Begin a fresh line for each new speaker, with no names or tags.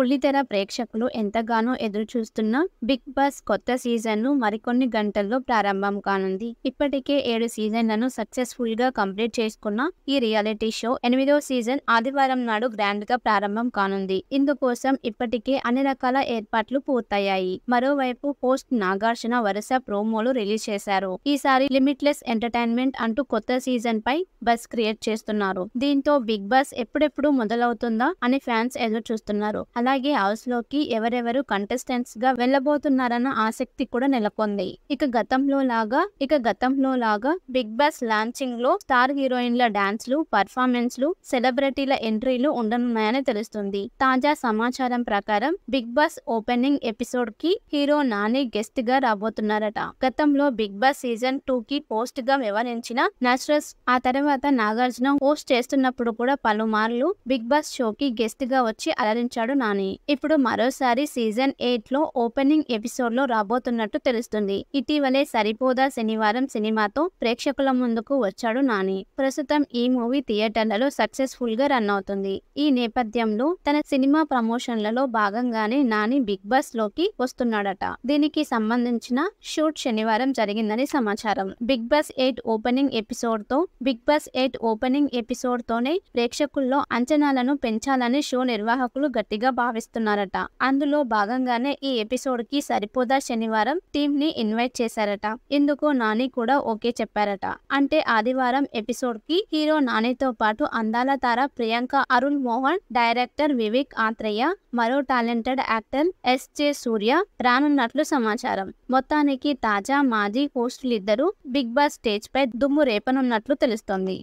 బుల్లితెర ప్రేక్షకులు ఎంతగానో ఎదురుచూస్తున్న బిగ్ బాస్ కొత్త సీజన్ ను మరికొన్ని గంటల్లో ప్రారంభం కానుంది. ఇప్పటికే 7 సీజన్లను సక్సెస్ఫుల్ గా కంప్లీట్ చేసుకున్న ఈ రియాలిటీ షో 8వ సీజన్ ఆదివారం నాడు గ్రాండ్ గా ప్రారంభం కానుంది. ఇందుకోసం ఇప్పటికే అన్ని రకాల ఏర్పాట్లు పూర్తయ్యాయి. మరోవైపు హోస్ట్ నాగార్జున వరుస ప్రోమోలు రిలీజ్ చేశారు. ఈసారి లిమిట్లెస్ ఎంటర్టైన్మెంట్ అంటూ కొత్త సీజన్ పై బజ్ క్రియేట్ చేస్తున్నారు. దీంతో బిగ్ బాస్ ఎప్పుడెప్పుడు మొదలవుతుందా అని ఫ్యాన్స్ ఎదురు చూస్తున్నారు. అలాగే హౌస్ లోకి ఎవరెవరు కంటెస్టెంట్స్ గా వెళ్లబోతున్నారన్న ఆసక్తి కూడా నెలకొంది. ఇక గతంలో లాగా బిగ్ బాస్ లాంచింగ్ లో స్టార్ హీరోయిన్ల డాన్స్లు, పర్ఫార్మెన్స్లు, సెలబ్రిటీల ఎంట్రీలు ఉండనున్నాయని తెలుస్తుంది. తాజా సమాచారం ప్రకారం బిగ్ బాస్ ఓపెనింగ్ ఎపిసోడ్ కి హీరో నాని గెస్ట్ గా రాబోతున్నారట. గతంలో బిగ్ బాస్ సీజన్ 2 కి పోస్ట్ గా వ్యవహరించిన నేచురల్స్ ఆ తర్వాత నాగార్జున హోస్ట్ చేస్తున్నప్పుడు కూడా పలుమార్లు బిగ్ బాస్ షోకి గెస్ట్ గా వచ్చి అలరించాడు నాని. ఇప్పుడు మరోసారి సీజన్ 8 లో ఓపెనింగ్ ఎపిసోడ్ లో రాబోతున్నట్టు తెలుస్తుంది. ఇటీవలే సరిపోదా శనివారం సినిమాతో ప్రేక్షకుల ముందుకు వచ్చాడు నాని. ప్రస్తుతం ఈ మూవీ థియేటర్లలో సక్సెస్ఫుల్ గా రన్ అవుతుంది. ఈ నేపథ్యంలో తన సినిమా ప్రమోషన్లలో భాగంగానే నాని బిగ్ బాస్ లోకి వస్తున్నాడట. దీనికి సంబంధించిన షూట్ శనివారం జరిగిందని సమాచారం. బిగ్ బాస్ 8 ఓపెనింగ్ ఎపిసోడ్ తోనే ప్రేక్షకుల్లో అంచనాలను పెంచాలని షో నిర్వాహకులు గట్టిగా భావిస్తున్నారట. అందులో భాగంగానే ఈ ఎపిసోడ్ కి సరిపోదా శనివారం టీమ్ ని ఇన్వైట్ చేశారట. ఇందుకు నాని కూడా ఓకే చెప్పారట. అంటే ఆదివారం ఎపిసోడ్ కి హీరో నానితో పాటు అందాల తార ప్రియాంక అరుణ్ మోహన్, డైరెక్టర్ వివేక్ ఆత్రేయ, మరో టాలెంటెడ్ యాక్టర్ ఎస్.జె. సూర్య రానున్నట్లు సమాచారం. మొత్తానికి తాజా మాజీ హోస్టులిద్దరూ బిగ్ బాస్ స్టేజ్ పై దుమ్ము రేపనున్నట్లు తెలుస్తోంది.